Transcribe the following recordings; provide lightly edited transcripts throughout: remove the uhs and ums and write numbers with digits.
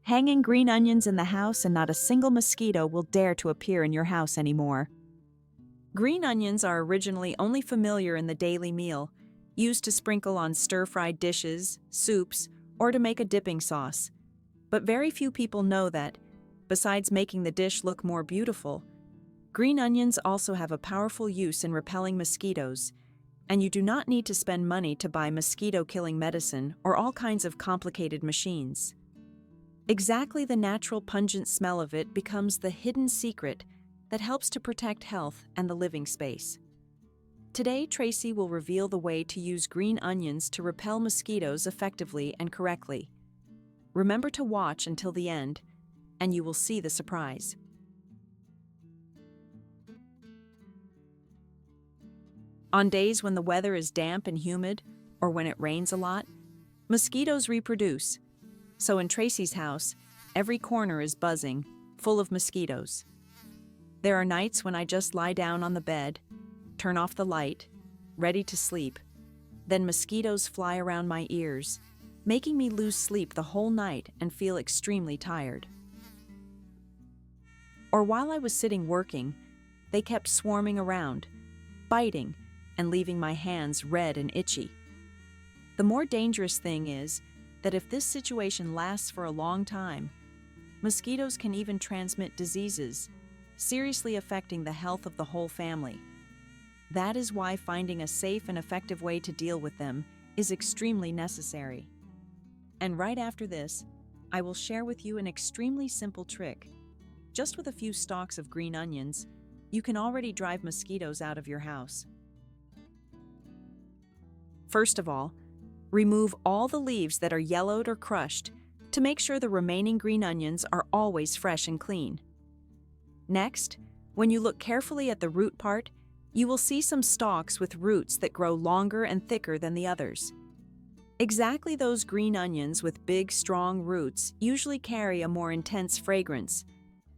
Hanging green onions in the house and not a single mosquito will dare to appear in your house anymore. Green onions are originally only familiar in the daily meal, used to sprinkle on stir-fried dishes, soups, or to make a dipping sauce. But very few people know that, besides making the dish look more beautiful, green onions also have a powerful use in repelling mosquitoes, and you do not need to spend money to buy mosquito-killing medicine or all kinds of complicated machines. Exactly the natural pungent smell of it becomes the hidden secret that helps to protect health and the living space. Today, Tracy will reveal the way to use green onions to repel mosquitoes effectively and correctly. Remember to watch until the end, and you will see the surprise. On days when the weather is damp and humid, or when it rains a lot, mosquitoes reproduce. So in Tracy's house, every corner is buzzing, full of mosquitoes. There are nights when I just lie down on the bed, turn off the light, ready to sleep. Then mosquitoes fly around my ears, making me lose sleep the whole night and feel extremely tired. Or while I was sitting working, they kept swarming around, biting, and leaving my hands red and itchy. The more dangerous thing is that if this situation lasts for a long time, mosquitoes can even transmit diseases, seriously affecting the health of the whole family. That is why finding a safe and effective way to deal with them is extremely necessary. And right after this, I will share with you an extremely simple trick. Just with a few stalks of green onions, you can already drive mosquitoes out of your house. First of all, remove all the leaves that are yellowed or crushed to make sure the remaining green onions are always fresh and clean. Next, when you look carefully at the root part, you will see some stalks with roots that grow longer and thicker than the others. Exactly those green onions with big, strong roots usually carry a more intense fragrance,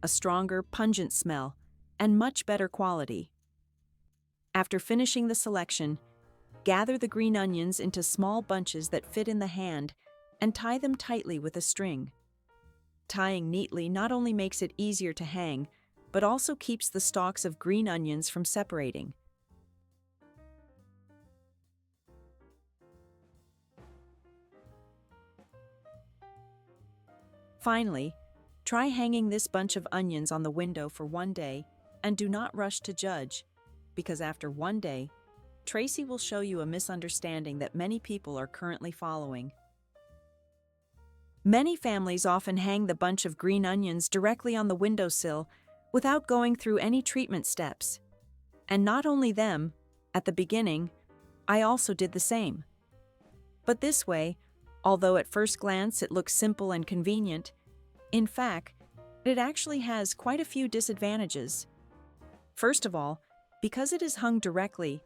a stronger, pungent smell, and much better quality. After finishing the selection, gather the green onions into small bunches that fit in the hand and tie them tightly with a string. Tying neatly not only makes it easier to hang, but also keeps the stalks of green onions from separating. Finally, try hanging this bunch of onions on the window for one day and do not rush to judge, because after one day, Tracy will show you a misunderstanding that many people are currently following. Many families often hang the bunch of green onions directly on the windowsill without going through any treatment steps. And not only them, at the beginning, I also did the same. But this way, although at first glance it looks simple and convenient, in fact, it actually has quite a few disadvantages. First of all, because it is hung directly,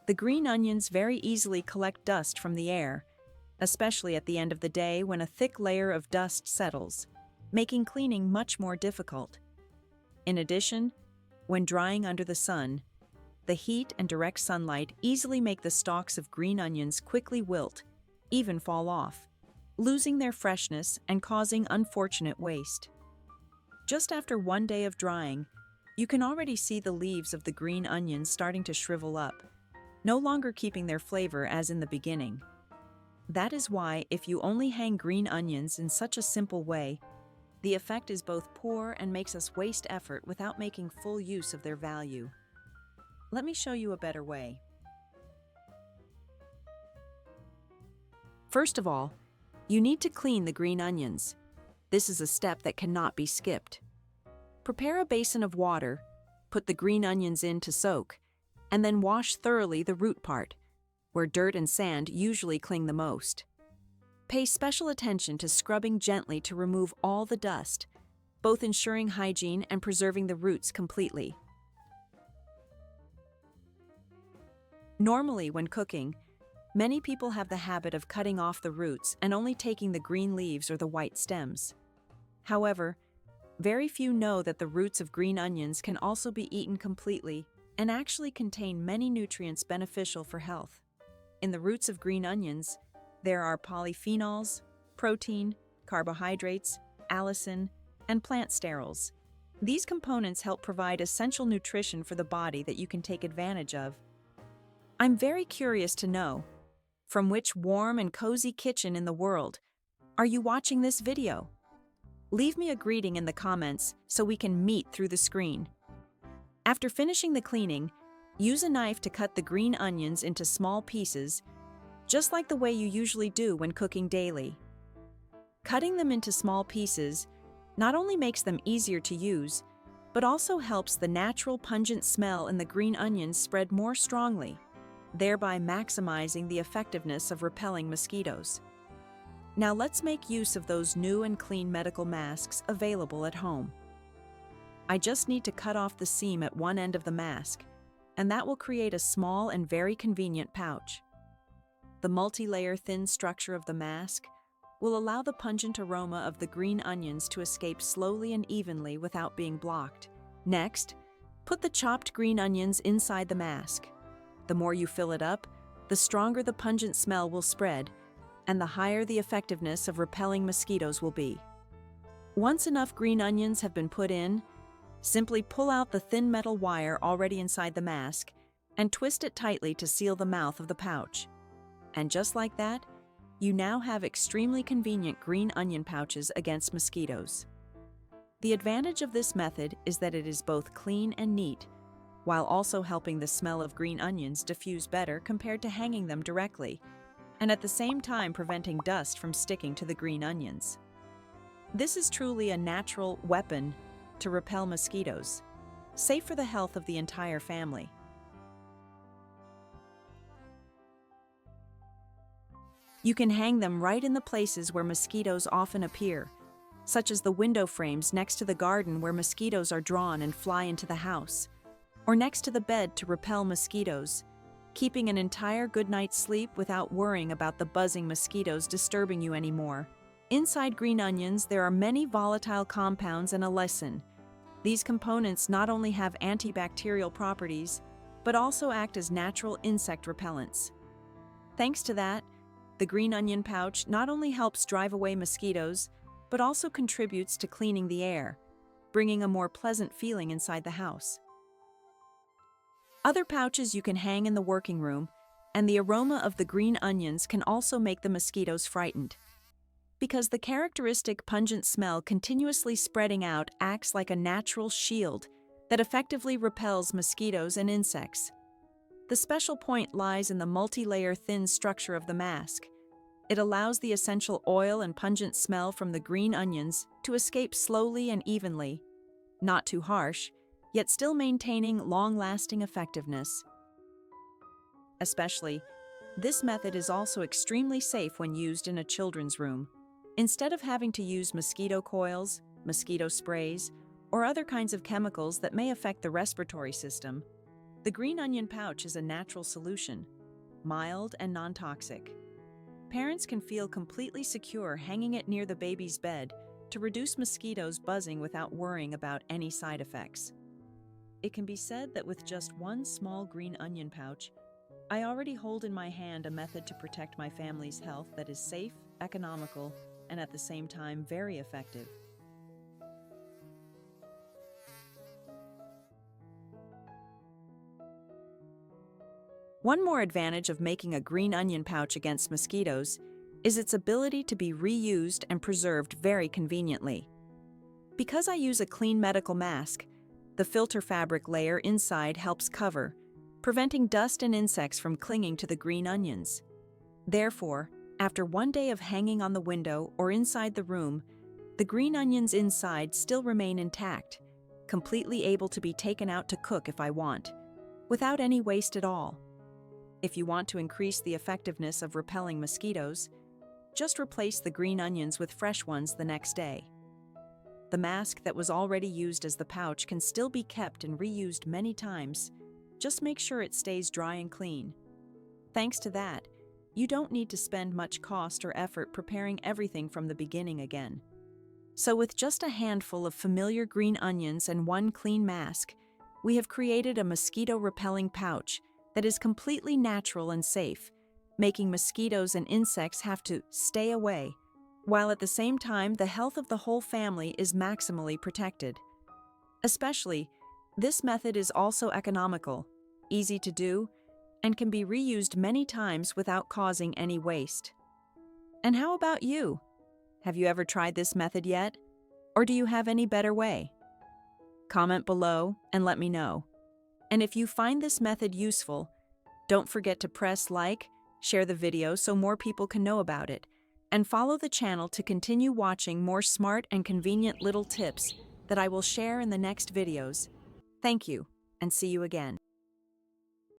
the green onions very easily collect dust from the air, especially at the end of the day when a thick layer of dust settles, making cleaning much more difficult. In addition, when drying under the sun, the heat and direct sunlight easily make the stalks of green onions quickly wilt, even fall off, losing their freshness and causing unfortunate waste. Just after one day of drying, you can already see the leaves of the green onions starting to shrivel up, no longer keeping their flavor as in the beginning. That is why, if you only hang green onions in such a simple way, the effect is both poor and makes us waste effort without making full use of their value. Let me show you a better way. First of all, you need to clean the green onions. This is a step that cannot be skipped. Prepare a basin of water, put the green onions in to soak, and then wash thoroughly the root part, where dirt and sand usually cling the most. Pay special attention to scrubbing gently to remove all the dust, both ensuring hygiene and preserving the roots completely. Normally, when cooking, many people have the habit of cutting off the roots and only taking the green leaves or the white stems. However, very few know that the roots of green onions can also be eaten completely and actually contain many nutrients beneficial for health. In the roots of green onions, there are polyphenols, protein, carbohydrates, allicin, and plant sterols. These components help provide essential nutrition for the body that you can take advantage of. I'm very curious to know, from which warm and cozy kitchen in the world are you watching this video? Leave me a greeting in the comments so we can meet through the screen. After finishing the cleaning, use a knife to cut the green onions into small pieces, just like the way you usually do when cooking daily. Cutting them into small pieces not only makes them easier to use, but also helps the natural pungent smell in the green onions spread more strongly, thereby maximizing the effectiveness of repelling mosquitoes. Now let's make use of those new and clean medical masks available at home. I just need to cut off the seam at one end of the mask, and that will create a small and very convenient pouch. The multi-layer thin structure of the mask will allow the pungent aroma of the green onions to escape slowly and evenly without being blocked. Next, put the chopped green onions inside the mask. The more you fill it up, the stronger the pungent smell will spread, and the higher the effectiveness of repelling mosquitoes will be. Once enough green onions have been put in, simply pull out the thin metal wire already inside the mask and twist it tightly to seal the mouth of the pouch. And just like that, you now have extremely convenient green onion pouches against mosquitoes. The advantage of this method is that it is both clean and neat, while also helping the smell of green onions diffuse better compared to hanging them directly, and at the same time preventing dust from sticking to the green onions. This is truly a natural weapon to repel mosquitoes, safe for the health of the entire family. You can hang them right in the places where mosquitoes often appear, such as the window frames next to the garden where mosquitoes are drawn and fly into the house, or next to the bed to repel mosquitoes, keeping an entire good night's sleep without worrying about the buzzing mosquitoes disturbing you anymore. Inside green onions, there are many volatile compounds and allicin. These components not only have antibacterial properties, but also act as natural insect repellents. Thanks to that, the green onion pouch not only helps drive away mosquitoes, but also contributes to cleaning the air, bringing a more pleasant feeling inside the house. Other pouches you can hang in the working room, and the aroma of the green onions can also make the mosquitoes frightened. Because the characteristic pungent smell continuously spreading out acts like a natural shield that effectively repels mosquitoes and insects. The special point lies in the multi-layer thin structure of the mask. It allows the essential oil and pungent smell from the green onions to escape slowly and evenly, not too harsh, yet still maintaining long-lasting effectiveness. Especially, this method is also extremely safe when used in a children's room. Instead of having to use mosquito coils, mosquito sprays, or other kinds of chemicals that may affect the respiratory system, the green onion pouch is a natural solution, mild and non-toxic. Parents can feel completely secure hanging it near the baby's bed to reduce mosquitoes buzzing without worrying about any side effects. It can be said that with just one small green onion pouch, I already hold in my hand a method to protect my family's health that is safe, economical, and at the same time very effective. One more advantage of making a green onion pouch against mosquitoes is its ability to be reused and preserved very conveniently. Because I use a clean medical mask, the filter fabric layer inside helps cover, preventing dust and insects from clinging to the green onions. Therefore, after one day of hanging on the window or inside the room, the green onions inside still remain intact, completely able to be taken out to cook if I want, without any waste at all. If you want to increase the effectiveness of repelling mosquitoes, just replace the green onions with fresh ones the next day. The mask that was already used as the pouch can still be kept and reused many times. Just make sure it stays dry and clean. Thanks to that, you don't need to spend much cost or effort preparing everything from the beginning again. So with just a handful of familiar green onions and one clean mask, we have created a mosquito-repelling pouch that is completely natural and safe, making mosquitoes and insects have to stay away, while at the same time the health of the whole family is maximally protected. Especially, this method is also economical, easy to do, and can be reused many times without causing any waste. And how about you? Have you ever tried this method yet? Or do you have any better way? Comment below and let me know. And if you find this method useful, don't forget to press like, share the video so more people can know about it, and follow the channel to continue watching more smart and convenient little tips that I will share in the next videos. Thank you, and see you again.